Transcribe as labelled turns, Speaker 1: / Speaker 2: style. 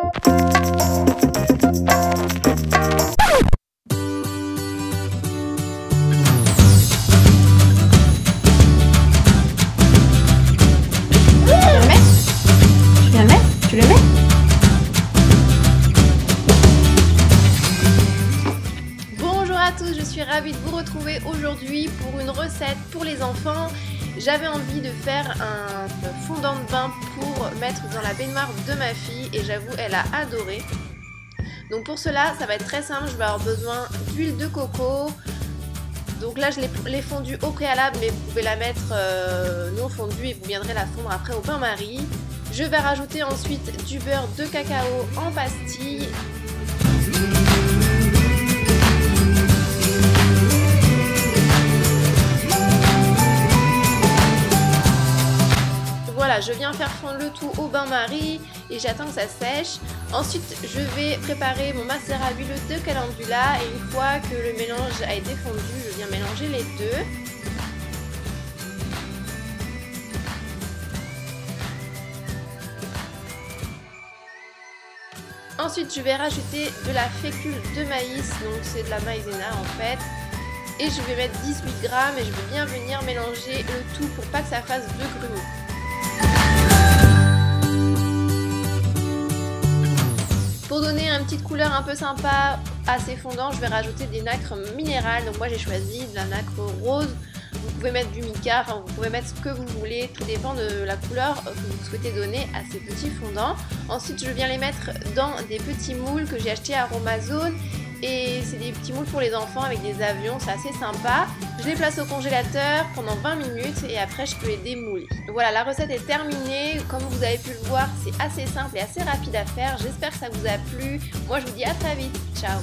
Speaker 1: Tu le mets? Bonjour à tous, je suis ravie de vous retrouver aujourd'hui pour une recette pour les enfants. J'avais envie de faire un fondant de bain pour mettre dans la baignoire de ma fille et j'avoue elle a adoré. Donc pour cela ça va être très simple, je vais avoir besoin d'huile de coco. Donc là je l'ai fondue au préalable mais vous pouvez la mettre non fondue et vous viendrez la fondre après au bain-marie. Je vais rajouter ensuite du beurre de cacao en pastille. Voilà, je viens faire fondre le tout au bain-marie et j'attends que ça sèche. Ensuite, je vais préparer mon macérat huileux de calendula et une fois que le mélange a été fondu, je viens mélanger les deux. Ensuite, je vais rajouter de la fécule de maïs, donc c'est de la maïzena en fait. Et je vais mettre 18 grammes et je vais bien venir mélanger le tout pour pas que ça fasse de grumeaux. Pour donner une petite couleur un peu sympa à ces fondants, je vais rajouter des nacres minérales. Donc moi j'ai choisi de la nacre rose. Vous pouvez mettre du mica, enfin vous pouvez mettre ce que vous voulez, tout dépend de la couleur que vous souhaitez donner à ces petits fondants. Ensuite je viens les mettre dans des petits moules que j'ai achetés à Aromazone et c'est des petits moules pour les enfants avec des avions, c'est assez sympa. Je les place au congélateur pendant 20 minutes et après je peux les démouler. Voilà, la recette est terminée, comme vous avez pu le voir c'est assez simple et assez rapide à faire, j'espère que ça vous a plu. Moi je vous dis à très vite, ciao.